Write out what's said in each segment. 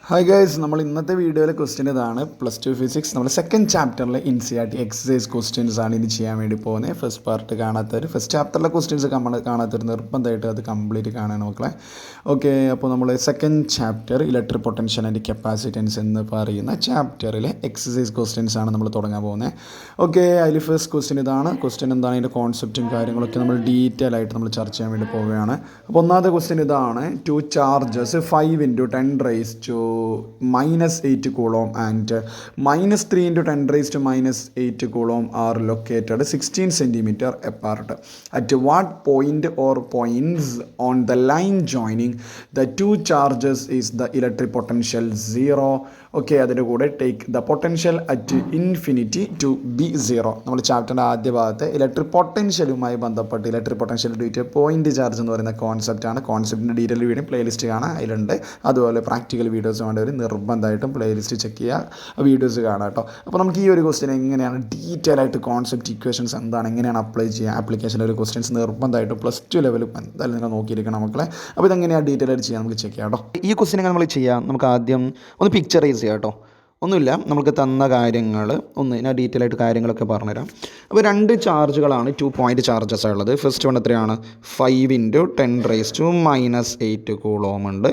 Hi guys, നമ്മൾ ഇന്നത്തെ വീഡിയോയിലെ ക്വസ്റ്റ്യൻ ഇതാണ്. +2 ഫിസിക്സ് നമ്മൾ സെക്കൻഡ് ചാപ്റ്ററിലെ NCERT എക്സസൈസ് ക്വസ്റ്റ്യൻസ് ആണ് ഇത് ചെയ്യാൻ വേണ്ടി പോകുന്നത്. ഫസ്റ്റ് പാർട്ട് കാണാത്തവർ, ഫസ്റ്റ് ചാപ്റ്ററിലെ ക്വസ്റ്റ്യൻസ് കാണാത്തവർ നിർബന്ധമായിട്ട് അത് കംപ്ലീറ്റ് കാണണം മക്കളെ. ഓക്കെ, അപ്പോൾ നമ്മൾ second chapter electric potential and capacitance എന്ന് പറയുന്ന ചാപ്റ്ററിലെ എക്സസൈസ് ക്വസ്റ്റ്യൻസ് ആണ് നമ്മൾ തുടങ്ങാൻ പോകുന്നത്. ഓക്കെ, അതിൽ ഫസ്റ്റ് ക്വസ്റ്റ്യൻ ഇതാണ്. ക്വസ്റ്റ്യൻ എന്താണ്, അതിൻ്റെ കോൺസെപ്റ്റും കാര്യങ്ങളൊക്കെ നമ്മൾ ഡീറ്റെയിൽ ആയിട്ട് നമ്മൾ ചർച്ച ചെയ്യാൻ വേണ്ടി പോവുകയാണ്. അപ്പോൾ ഒന്നാമത്തെ ക്വസ്റ്റ്യൻ ഇതാണ്. 2 charges 5 × 10⁻⁻8 coulomb and -3 × 10⁻⁻8 coulomb are located 16 centimeter apart. At what point or points on the line joining the two charges is the electric potential 0? Okay, അതിൻ്റെ കൂടെ take the potential at infinity to be 0. നമ്മൾ ചാപ്റ്ററിൻ്റെ ആദ്യ ഭാഗത്ത് electric പൊട്ടൻഷ്യലുമായി ബന്ധപ്പെട്ട് electric potential due point charge എന്ന് പറയുന്ന കോൺസെപ്റ്റാണ്. കോൺസെപ്റ്റിൻ്റെ ഡീറ്റെയിൽ വീഡിയോ പ്ലേലിസ്റ്റ് കാണാം, അതിലുണ്ട്. അതുപോലെ പ്രാക്ടിക്കൽ വീഡിയോസ് വേണ്ടവർ നിർബന്ധമായിട്ടും പ്ലേലിസ്റ്റ് ചെക്ക് ചെയ്യുക, വീഡിയോസ് കാണാം കേട്ടോ. അപ്പോൾ നമുക്ക് ഈ ഒരു ക്വസ്റ്റ്യൻ എങ്ങനെയാണ് ഡീറ്റെയിൽ ആയിട്ട് കോൺസെപ്റ്റ് ഇക്വേഷൻസ് എന്താണ്, എങ്ങനെയാണ് അപ്ലൈ ചെയ്യുക, ആപ്ലിക്കേഷൻ്റെ ഒരു ക്വസ്റ്റ്യൻസ് നിർബന്ധമായിട്ടും +2 ലെവൽ എന്തായാലും നിങ്ങൾ നോക്കിയിരിക്കണം മക്കളെ. അപ്പോൾ ഇതെങ്ങനെയാണ് ഡീറ്റെയിൽ ആയിട്ട് ചെയ്യാൻ നമുക്ക് ചെക്ക് ചെയ്യാം കേട്ടോ. ഈ ക്വസ്റ്റ്യൻ നമ്മൾ ചെയ്യാം. നമുക്ക് ആദ്യം ഒന്ന് പിക്ചറൈസ് ചെയ്യാം കേട്ടോ. ഒന്നുമില്ല, നമുക്ക് തന്ന കാര്യങ്ങൾ ഞാൻ ഡീറ്റെയിൽ ആയിട്ട് കാര്യങ്ങളൊക്കെ പറഞ്ഞുതരാം. അപ്പോൾ 2 ചാർജുകളാണ്, 2 പോയിൻ്റ് ചാർജസ് ഉള്ളത്. ഫസ്റ്റ് വൺ എത്രയാണ്, 5 × 10⁻⁻8 കൂളോം ഉണ്ട്.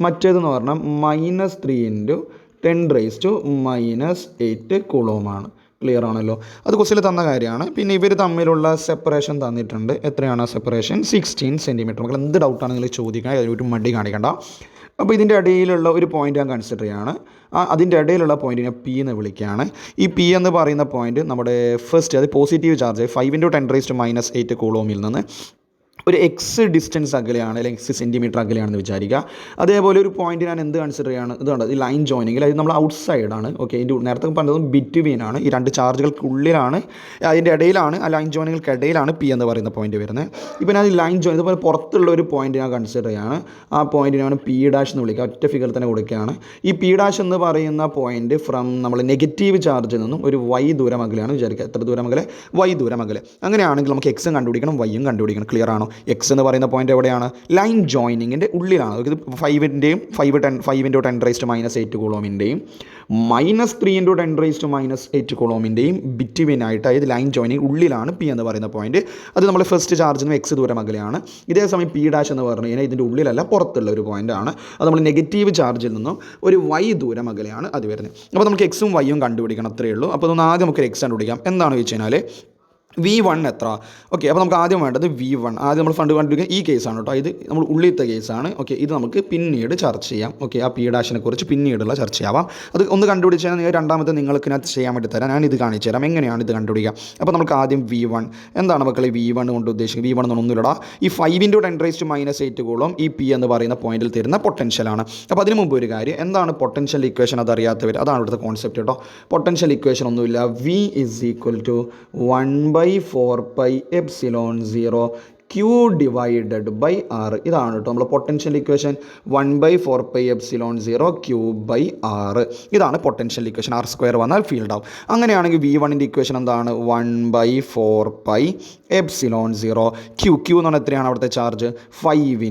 മറ്റേതെന്ന് പറഞ്ഞാൽ -3 × 10⁻⁸ കൂളോമാണ്. ക്ലിയർ ആണല്ലോ, അത് ക്വസ്റ്റ്യനിൽ തന്ന കാര്യമാണ്. പിന്നെ ഇവർ തമ്മിലുള്ള സെപ്പറേഷൻ തന്നിട്ടുണ്ട്. എത്രയാണ് സെപ്പറേഷൻ, 16 സെൻറ്റിമീറ്റർ. നമുക്ക് എന്ത് ഡൗട്ടാണ് നിങ്ങൾ ചോദിക്കണം, അതിലൊരു മടി കാണിക്കണ്ട. അപ്പോൾ ഇതിൻ്റെ ഇടയിലുള്ള ഒരു പോയിൻ്റ് ഞാൻ കൺസിഡർ ചെയ്യുകയാണ്. അതിൻ്റെ ഇടയിലുള്ള പോയിൻറ്റിനെ P എന്ന് വിളിക്കുകയാണ്. ഈ P എന്ന് പറയുന്ന പോയിൻറ്റ് നമ്മുടെ ഫസ്റ്റ്, അത് പോസിറ്റീവ് ചാർജ് 5 × 10⁻⁸ കൂളോമിൽ നിന്ന് ഒരു എക്സ് ഡിസ്റ്റൻസ് അകലെയാണ്, അല്ലെങ്കിൽ X സെൻറ്റിമീറ്റർ അകലെയാണെന്ന് വിചാരിക്കുക. അതേപോലെ ഒരു പോയിന്റ് ഞാൻ എന്ത് കൺസിഡർ ചെയ്യുകയാണ്, ഇതുണ്ട് ഈ ലൈൻ ജോയിനിങ്ങിൽ, അത് നമ്മൾ ഔട്ട് സൈഡാണ്. ഓക്കെ, ഇതിൻ്റെ നേരത്തെ പറഞ്ഞതും ബിറ്റ്വീൻ ആണ്, ഈ 2 ചാർജുകൾക്കുള്ളിലാണ്, അതിൻ്റെ ഇടയിലാണ്, ആ ലൈൻ ജോയിനിങ്ങൾക്ക് ഇടയിലാണ് P എന്ന് പറയുന്ന പോയിന്റ് വരുന്നത്. ഇപ്പം ഞാൻ ഈ ലൈൻ ജോയിൻ ഇതുപോലെ പുറത്തുള്ള ഒരു പോയിന്റ് ഞാൻ കൺസിഡർ ചെയ്യുകയാണ്. ആ പോയിന്റിനാണ് P' എന്ന് വിളിക്കുക. ഒറ്റ ഫിഗർ തന്നെ കൊടുക്കുകയാണ്. ഈ P' എന്ന് പറയുന്ന പോയിന്റ് ഫ്രം നമ്മൾ നെഗറ്റീവ് ചാർജിൽ നിന്നും ഒരു Y ദൂരം അകലെയാണ് വിചാരിക്കുക. എത്ര ദൂരം അകലെ, Y ദൂരം അകലെ. അങ്ങനെയാണെങ്കിൽ നമുക്ക് എക്സും കണ്ടുപിടിക്കണം, Yയും കണ്ടുപിടിക്കണം. ക്ലിയർ ആണോ? എക്സ് എന്ന് പറയുന്ന പോയിന്റ് എവിടെയാണ്, ലൈൻ ജോയിനിങ്ങിൻ്റെ ഉള്ളിലാണ്. ഇത് 5 × 10⁻⁸8 കൂളോമിൻ്റെയും -3 × 10⁻⁸8 കൂളോമിൻ്റെയും ബിറ്റ്വീൻ ആയിട്ട്, അതായത് ലൈൻ ജോയിനിങ് ഉള്ളിലാണ് P എന്ന് പറയുന്ന പോയിന്റ്. അത് നമ്മൾ ഫസ്റ്റ് ചാർജിൽ നിന്ന് X ദൂരം അകലെയാണ്. ഇതേസമയം P' എന്ന് പറഞ്ഞു കഴിഞ്ഞാൽ ഇതിൻ്റെ ഉള്ളിലല്ല, പുറത്തുള്ള ഒരു പോയിന്റ് ആണ്. അത് നമ്മൾ നെഗറ്റീവ് ചാർജിൽ നിന്നും ഒരു Y ദൂരം അകലെയാണ് അത് വരുന്നത്. അപ്പോൾ നമുക്ക് എക്സും Yയും കണ്ടുപിടിക്കണം, അത്രയേ ഉള്ളൂ. അപ്പോൾ ഒന്ന് ആദ്യം നമുക്ക് എക്സ് കണ്ടുപിടിക്കാം. എന്താണെന്ന് വെച്ച് കഴിഞ്ഞാൽ V1 എത്ര? ഓക്കെ, അപ്പോൾ നമുക്ക് ആദ്യം വേണ്ടത് V1. ആദ്യം നമ്മൾ ഫണ്ട് കണ്ടുപിടിക്കുക ഈ കേസാണ് കേട്ടോ. ഇത് നമ്മൾ ഉള്ളിലത്തെ കേസാണ്. ഓക്കെ, ഇത് നമുക്ക് പിന്നീട് ചർച്ച ചെയ്യാം. ഓക്കെ, ആ P' കുറിച്ച് പിന്നീടുള്ള ചർച്ച ചെയ്യാം. അത് ഒന്ന് കണ്ടുപിടിച്ചാൽ നിങ്ങൾ രണ്ടാമത്തെ നിങ്ങൾക്ക് ഞാൻ ചെയ്യാൻ വേണ്ടി തരാം. ഞാൻ ഇത് കാണിച്ചു തരാം എങ്ങനെയാണ് ഇത് കണ്ടുപിടിക്കുക. അപ്പോൾ നമുക്ക് ആദ്യം V1 എന്താണ് മക്കളെ, V1 കൊണ്ട് ഉദ്ദേശിക്കുന്നത്, V1 എന്നൊന്നുമില്ലടാ, ഈ 5 × 10⁻⁸8 കൂളോം ഈ P എന്ന് പറയുന്ന പോയിന്റിൽ തരുന്ന പൊട്ടൻഷ്യലാണ്. അപ്പോൾ അതിന് മുമ്പ് ഒരു കാര്യം, എന്താണ് പൊട്ടൻഷ്യൽ ഇക്വേഷൻ, അതറിയാത്തവർ, അതാണ് ഇവിടുത്തെ കോൺസെപ്റ്റ് കേട്ടോ. പൊട്ടൻഷ്യൽ ഇക്വേഷൻ ഒന്നുമില്ല, V = 1/4πε0 Q / R. ഇതാണ് കേട്ടോ നമ്മൾ പൊട്ടൻഷ്യൽ ഇക്വേഷൻ. 1/4πε0 Q/R. ഇതാണ് പൊട്ടൻഷ്യൽ ഇക്വേഷൻ. R² വന്നാൽ ഫീൽഡ് ആവും. അങ്ങനെയാണെങ്കിൽ V1ൻ്റെ ഇക്വേഷൻ എന്താണ്, 1/4πε0 Q എന്ന് പറഞ്ഞാൽ എത്രയാണ് അവിടുത്തെ ചാർജ്, 5 ×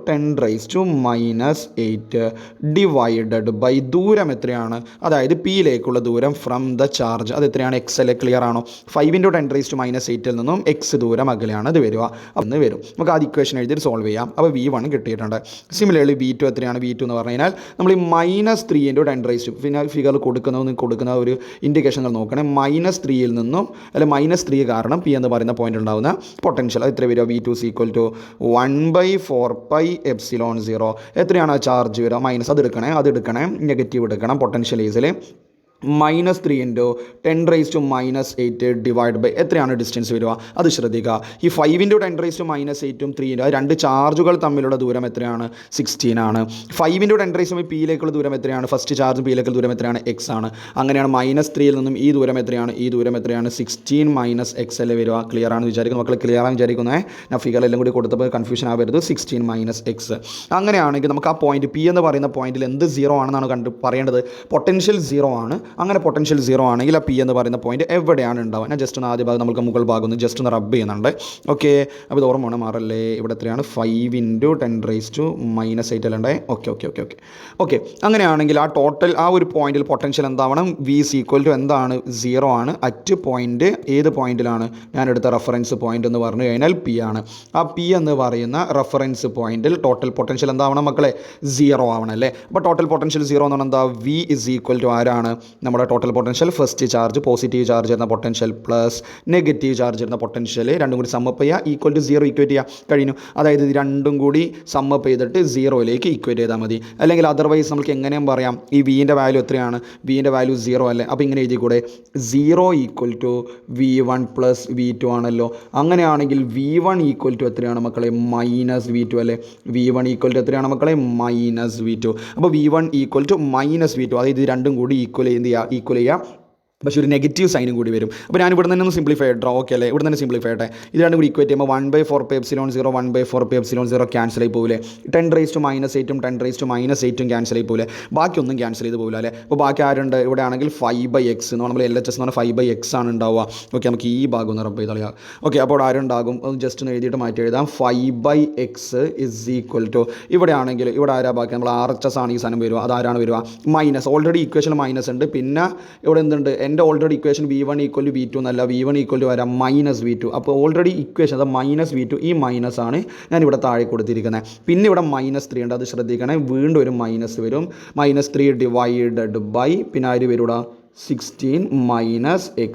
10⁻⁸8 ദൂരം എത്രയാണ്, അതായത് Pയിലേക്കുള്ള ദൂരം ഫ്രം ദ ചാർജ്, അത് എത്രയാണ്, X അല്ലേ. ക്ലിയർ ആണോ? 5 × 10⁻⁸8 നിന്നും X ദൂരം അകലെയാണ് അത് വരിക എന്ന് വരും. നമുക്ക് ആ ഇക്വേഷൻ എഴുതിയിട്ട് സോൾവ് ചെയ്യാം. അപ്പോൾ V1 കിട്ടിയിട്ടുണ്ട്. സിമിലർലി V2 എത്രയാണ്, V2 എന്ന് പറഞ്ഞു കഴിഞ്ഞാൽ നമ്മൾ ഈ -3 × 10⁻, പിന്നെ ഫിഗർ കൊടുക്കുന്ന ഒരു ഇൻഡിക്കേഷനുകൾ നോക്കണേ. -3യിൽ നിന്നും, അല്ലെ -3 കാരണം P എന്ന് പറയുന്ന പോയിന്റ് ഉണ്ടാകുന്ന പൊട്ടൻഷ്യൽ അത് എത്ര വരിക, V2 = 1/4πε0. എത്രയാണ് ചാർജ് വരിക, മൈനസ് അത് എടുക്കണേ, നെഗറ്റീവ് എടുക്കണം. പൊട്ടൻഷ്യൽ ഈസിൽ -3 × 10⁻⁸8 എത്രയാണ് ഡിസ്റ്റൻസ് വരിക, അത് ശ്രദ്ധിക്കുക. ഈ 5 × 10⁻⁻8ഉം 3 2 ചാർജുകൾ തമ്മിലുള്ള ദൂരം എത്രയാണ്, 16 ആണ്. 5 × 10⁻⁻ Pയിലേക്കുള്ള ദൂരം എത്രയാണ്, ഫസ്റ്റ് ചാർജ് Pയിലേക്കുള്ള ദൂരം എത്രയാണ്, X ആണ്. അങ്ങനെയാണ് -3യിൽ നിന്നും ഈ ദൂരം എത്രയാണ്, 16 - X അല്ലേ വരിക. ക്ലിയർ ആണെന്ന് വിചാരിക്കുന്നു മക്കൾ, ക്ലിയർ ആണെന്ന് വിചാരിക്കുന്നത്. ഞാൻ ഫിഗറെല്ലാം കൂടി കൊടുത്തപ്പോൾ കൺഫ്യൂഷൻ ആവരുത്. 16 - X. അങ്ങനെയാണെങ്കിൽ നമുക്ക് ആ പോയിന്റ് P എന്ന് പറയുന്ന പോയിന്റിൽ എന്ത് 0 ആണെന്നാണ് പറയേണ്ടത്, പൊട്ടൻഷ്യൽ 0 ആണ്. അങ്ങനെ പൊട്ടൻഷ്യൽ 0 ആണെങ്കിൽ ആ പി എന്ന് പറയുന്ന പോയിന്റ് എവിടെയാണ് ഉണ്ടാവുക? ഞാൻ ജസ്റ്റ് ഒന്ന് ആദ്യ ഭാഗം നമുക്ക് മുകൾ ഭാഗം ഒന്ന് ജസ്റ്റ് ഒന്ന് റബ്ബ് ചെയ്യുന്നുണ്ട്. ഓക്കെ, അപ്പോൾ ഇത് ഓർമ്മ മാറല്ലേ? ഇവിടെ എത്രയാണ്? 5 × 10⁻⁻8 അല്ലേ? ഓക്കെ. അങ്ങനെയാണെങ്കിൽ ആ ടോട്ടൽ ആ ഒരു പോയിന്റിൽ പൊട്ടൻഷ്യൽ എന്താവണം? വി ഈസ് ഈക്വൽ ടു എന്താണ്? 0 ആണ്. അറ്റ് പോയിന്റ് ഏത് പോയിന്റിലാണ്? ഞാൻ എടുത്ത റെഫറൻസ് പോയിന്റ് എന്ന് പറഞ്ഞു കഴിഞ്ഞാൽ പി ആണ്. ആ പി എന്ന് പറയുന്ന റെഫറൻസ് പോയിന്റിൽ ടോട്ടൽ പൊട്ടൻഷ്യൽ എന്താവണം മക്കളെ? 0 ആവണം അല്ലേ? അപ്പോൾ ടോട്ടൽ പൊട്ടൻഷ്യൽ 0 എന്ന് പറഞ്ഞാൽ എന്താ? വി ഇസ് ഈക്വൽ ടു ആരാണ്? നമ്മുടെ total potential first charge positive charge ഇരുന്ന പൊട്ടൻഷ്യൽ പ്ലസ് നെഗറ്റീവ് ചാർജ് ഇരുന്ന പൊട്ടൻഷ്യൽ രണ്ടും കൂടി സമ്മപ്പ് ചെയ്യുക, ഈക്വൽ ടു 0 ഇക്വേറ്റ് ചെയ്യുക, കഴിഞ്ഞു. അതായത് ഇത് രണ്ടും കൂടി സമ്മപ്പ് ചെയ്തിട്ട് 0യിലേക്ക് ഇക്വേറ്റ് ചെയ്താൽ മതി. അല്ലെങ്കിൽ അതർവൈസ് നമുക്ക് എങ്ങനെയും പറയാം, ഈ വിൻ്റെ വാല്യൂ എത്രയാണ്? വിൻ്റെ വാല്യൂ 0 അല്ലേ? അപ്പോൾ ഇങ്ങനെ എഴുതി കൂടെ 0 ഈക്വൽ ടു V1 + V2 ആണല്ലോ. അങ്ങനെയാണെങ്കിൽ V1 ഈക്വൽ ടു എത്രയാണ് മക്കളെ? -V2 അല്ലേ? V1 ഈക്വൽ ടു എത്രയാണ് മക്കളെ? -V2. അപ്പോൾ V1 ഈക്വൽ ടു -V2, അതായത് ഇത് രണ്ടും കൂടി ഈക്വൽ ചെയ്യുക, പക്ഷേ ഒരു നെഗറ്റീവ് സൈനും കൂടി വരും. അപ്പോൾ ഞാൻ ഇവിടെ നിന്ന് ഒന്ന് സിംപ്ലിഫൈ ചെയ്യട്ടോ. ഓക്കെ അല്ലേ? ഇവിടെ നിന്ന് സിംപ്ലിഫൈ ചെയ്യട്ടെ. ഇത് രണ്ടും കൂടി ഇക്വേറ്റ് ചെയ്യുമ്പോൾ 1/4πε0 1/4πε0 ക്യാൻസൽ ആയി പോകില്ലേ? 10⁻⁻8ഉം 10⁻⁸ ക്യാൻസൽ ആയി പോകില്ലേ? ബാക്കിയൊന്നും ക്യാൻസൽ ചെയ്ത് പോകില്ല അല്ലേ? അപ്പോൾ ബാക്കി ആരുണ്ട്? ഇവിടെ ആണെങ്കിൽ 5/x എന്ന് നമ്മൾ LHS എന്ന് പറഞ്ഞാൽ 5/x ആണ് ഉണ്ടാവുക. ഓക്കെ, നമുക്ക് ഈ ഭാഗം ഒന്ന് റബ്ബ് ചെയ്ത് കളയാം. ഓക്കെ, അപ്പോൾ അവിടെ ആരുണ്ടാകും? അത് ജസ്റ്റ് ഒന്ന് എഴുതിയിട്ട് മാറ്റി എഴുതാം. 5/x ഇസ് ഈക്വൽ ടു ഇവിടെ ആണെങ്കിൽ ഇവിടെ ആരാ ബാക്കി? നമ്മൾ RHS ആണ് ഈ സാധനം വരിക. അതാരാണ് വരിക? മൈനസ്. ഓൾറെഡി ഇക്വേഷൻ മൈനസ് ഉണ്ട്. പിന്നെ ഇവിടെ എന്തുണ്ട്? എൻ്റെ already equation V1 equal to V2 എന്നല്ല, V1 ഈക്വൽ ടു വരാം -V2. അപ്പോൾ ഓൾറെഡി ഇക്വേഷൻ അത് -V2, ഈ മൈനസ് ആണ് ഞാനിവിടെ താഴെ കൊടുത്തിരിക്കുന്നത്. പിന്നെ ഇവിടെ -3 ഉണ്ട്, അത് ശ്രദ്ധിക്കണേ. വീണ്ടും ഒരു മൈനസ് വരും. -3 ഡിവൈഡഡ് ബൈ പിന്നെ ആര് വരൂടാ? 16 - x.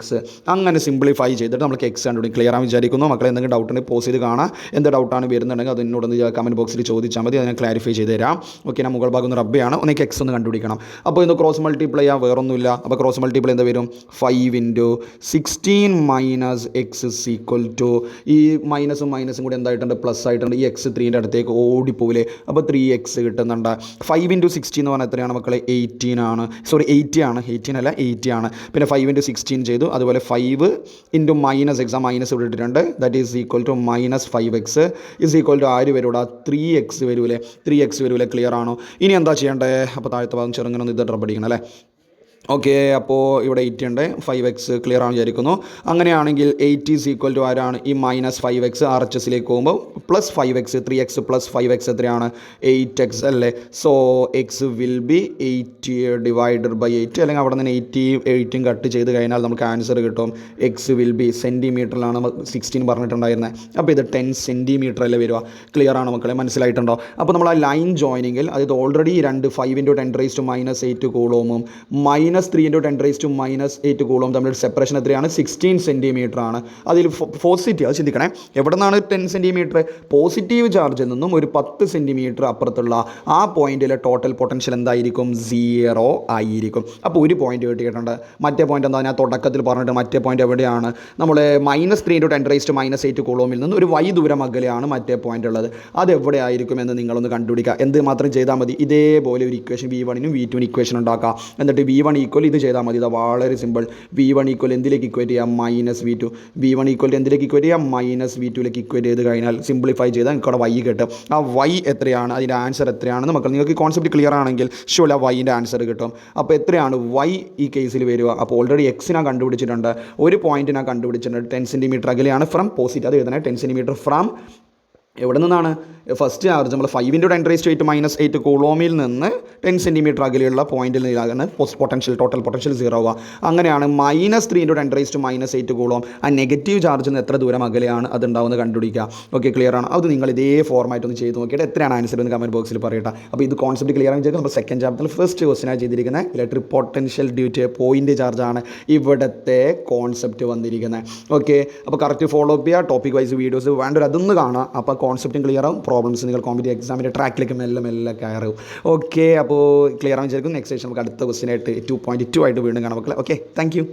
അങ്ങനെ സിംപ്ലിഫൈ ചെയ്തിട്ട് നമുക്ക് എക്സ് കണ്ടുപിടിക്കും. ക്ലിയർ ആണെന്ന് വിചാരിക്കുന്നു. മക്കളെ എന്തെങ്കിലും ഡൗട്ട് ഉണ്ടെങ്കിൽ പോസ് ചെയ്ത് കാണാം. എന്ത് ഡൗട്ടാണ് വരുന്നുണ്ടെങ്കിൽ അത് എന്നോടൊന്ന് കമൻറ്റ് ബോക്സിൽ ചോദിച്ചാൽ മതി, അതിനെ ക്ലാരിഫൈ ചെയ്ത് തരാം. ഓക്കെ, ഞാൻ മുകൾ ഭാഗം ഒന്ന് റബ്ബയാണ്. ഒന്നെങ്കിൽ എക്സ് ഒന്ന് കണ്ടുപിടിക്കണം. അപ്പോൾ ഇന്ന് ക്രോസ് മൾട്ടിപ്ലൈ ചെയ്യാം, വേറൊന്നുമില്ല. അപ്പോൾ ക്രോസ് മൾട്ടിപ്ലൈ എന്താ വരും? 5 × 16 - x ഇസ് ഈക്വൽ ടു ഈ മൈനസും കൂടി എന്തായിട്ടുണ്ട്? പ്ലസ് ആയിട്ടുണ്ട്. ഈ x 3ൻ്റെ അടുത്തേക്ക് ഓടിപ്പോവില്ലേ? അപ്പോൾ 3x കിട്ടുന്നുണ്ട്. 5 × 16 എന്ന് പറഞ്ഞാൽ എത്രയാണ് മക്കളെ? 18 ആണ്. സോറി 80 ആണ്. 18 അല്ല 80 ആണ്. പിന്നെ 5 × 16 ചെയ്തു. അതുപോലെ 5 × -x മൈനസ് ഇവിടെ ഇട്ടിട്ടുണ്ട്. That is equal to -5x is equal to ആര് വരൂടാ? 3x വരൂലേ? 3x വരൂലേ? ക്ലിയർ ആണോ? ഇനി എന്താ ചെയ്യേണ്ടത്? അപ്പോൾ താഴത്തെ ഭാഗം ചെറുങ്ങനെ ഒന്ന് ഇത് ഡ്രബടിക്കണം അല്ലേ? ഓക്കെ, അപ്പോൾ ഇവിടെ 80 ഉണ്ട്. 5x ക്ലിയർ ആണെന്ന് വിചാരിക്കുന്നു. അങ്ങനെയാണെങ്കിൽ 80 ഈസ് ഈക്വൽ ടു ആരാണ്? ഈ -5x RHSലേക്ക് പോകുമ്പോൾ +5x 3x + 5x എത്രയാണ്? 8x അല്ലേ? So x will be 80 divided by 8, അല്ലെങ്കിൽ അവിടെ നിന്ന് 80 കട്ട് ചെയ്ത് കഴിഞ്ഞാൽ നമുക്ക് ആൻസർ കിട്ടും. എക്സ് വിൽ ബി സെൻറ്റിമീറ്ററിലാണ് 16 പറഞ്ഞിട്ടുണ്ടായിരുന്നത്. അപ്പോൾ ഇത് 10 സെൻറ്റിമീറ്റർ അല്ലേ വരിക? ക്ലിയർ ആണ് മക്കളെ? മനസ്സിലായിട്ടുണ്ടോ? അപ്പോൾ നമ്മൾ ആ ലൈൻ ജോയിനിങ്ങിൽ അതായത് ഓൾറെഡി 5 × 10⁻⁻8 കൂളോമും -3 × 10⁻⁸ കൂളോം തമ്മിൽ സെപ്പറേഷൻ എത്രയാണ്? 16 സെൻറ്റിമീറ്റർ ആണ്. അതിൽ പോസിറ്റീവ്, അത് ചിന്തിക്കണേ, എവിടെ നിന്നാണ് 10 സെൻറ്റിമീറ്റർ? പോസിറ്റീവ് ചാർജിൽ നിന്നും ഒരു 10 സെൻറ്റിമീറ്റർ അപ്പുറത്തുള്ള ആ പോയിന്റിലെ ടോട്ടൽ പൊട്ടൻഷ്യൽ എന്തായിരിക്കും? 0 ആയിരിക്കും. അപ്പോൾ ഒരു പോയിന്റ് കിട്ടിയിട്ടുണ്ട്. മറ്റേ പോയിന്റ് എന്താ? ഞാൻ തുടക്കത്തിൽ പറഞ്ഞിട്ട് മറ്റേ പോയിന്റ് എവിടെയാണ്? നമ്മൾ -3 × 10⁻⁸ കൂളോമിൽ നിന്ന് ഒരു y ദൂരം അകലെയാണ് മറ്റേ പോയിന്റ് ഉള്ളത്. അതെവിടെ ആയിരിക്കും എന്ന് നിങ്ങളൊന്ന് കണ്ടുപിടിക്കുക. എന്ത് മാത്രം ചെയ്താൽ മതി? ഇതേപോലെ ഒരു ഇക്വേഷൻ V1 നും V2 ഇക്വേഷൻ ഉണ്ടാക്കുക. എന്നിട്ട് V1 ഈക്വൽ ഇത് ചെയ്താൽ മതി. ഇത് വളരെ സിമ്പിൾ. V1 ഈക്വൽ എന്തിലേക്ക് ഇക്വേറ്റ് ചെയ്യാം? -V2. V1 ഈക്വൽ എന്തിലേക്ക് ഇക്വേറ്റ് ചെയ്യാം? -V2ലേക്ക് ഇക്വേറ്റ് ചെയ്ത് കഴിഞ്ഞാൽ സിംപ്ലിഫൈ ചെയ്താൽ നിങ്ങൾക്ക് അവിടെ y കിട്ടും. ആ y എത്രയാണ്? അതിൻ്റെ ആൻസർ എത്രയാണെന്ന് മക്കൾ നിങ്ങൾക്ക് ഈ കോൺസെപ്റ്റ് ക്ലിയർ ആണെങ്കിൽ ഷുവർ ആ വൈൻ്റെ ആൻസർ കിട്ടും. അപ്പോൾ എത്രയാണ് y ഈ കേസിൽ വരിക? അപ്പോൾ ഓൾറെഡി x ഞാൻ കണ്ടുപിടിച്ചിട്ടുണ്ട്, ഒരു പോയിന്റ് ഞാൻ കണ്ടുപിടിച്ചിട്ടുണ്ട്. 10 സെൻറ്റിമീറ്റർ അകലെയാണ് ഫ്രം പോസിറ്റീവ്. അത് എഴുതണേ, 10 സെൻറ്റിമീറ്റർ ഫ്രം എവിടെ നിന്നാണ്? ഫസ്റ്റ് ചാർജ് നമ്മൾ 5 × 10⁻⁸ കൂളോമിൽ നിന്ന് 10 സെൻറ്റിമീറ്റർ അകലെയുള്ള പോയിന്റിൽ നിന്നാണ് ടോട്ടൽ പൊട്ടൻഷ്യൽ 0 ആവുക. അങ്ങനെയാണ് -3 × 10⁻⁸ കൂളോം ആ നെഗറ്റീവ് ചാർജിൽ നിന്ന് എത്ര ദൂരം അകലെയാണ് അതുണ്ടാവുന്നത് കണ്ടുപിടിക്കുക. ഓക്കെ, ക്ലിയർ ആണ്? അത് നിങ്ങൾ ഇതേ ഫോർമാറ്റ് ഒന്ന് ചെയ്ത് നോക്കിയിട്ട് എത്രയാണ് ആൻസർ എന്ന് കമൻറ്റ് ബോക്സിൽ പറയട്ടെ. അപ്പോൾ ഇത് കോൺസെപ്റ്റ് ക്ലിയർ ആണെന്ന് വെച്ചാൽ നമ്മൾ സെക്കൻഡ് ചാപ്റ്ററിൽ ഫസ്റ്റ് ക്വസ്റ്റിനായി ചെയ്തിരിക്കുന്നത് electric potential due to point ചാർജാണ് ഇവിടുത്തെ കോൺസെപ്റ്റ് വന്നിരിക്കുന്നത്. ഓക്കെ, അപ്പോൾ കറക്റ്റ് ഫോളോ അപ്പ് ചെയ്യുക. ടോപ്പിക് വൈസ് വീഡിയോസ് വേണ്ടൊരു അതൊന്ന് കാണുക. അപ്പോൾ കോൺസെപ്റ്റും ക്ലിയർ ആവും, പ്രോബ്ലംസ് നിങ്ങൾ കോമ്പറ്റീവ് എക്സാമിൻ്റെ ട്രാക്കിലേക്ക് മെല്ലെ കയറും. ഓക്കെ, അപ്പോൾ ക്ലിയർ ആണെന്ന് വിചാരിക്കും. നെക്സ്റ്റ് സെഷൻ നമുക്ക് അടുത്ത ക്വസ്റ്റിനായിട്ട് 2.2 ആയിട്ട് വീണ്ടും കാണാം മക്കളെ. Okay, thank you.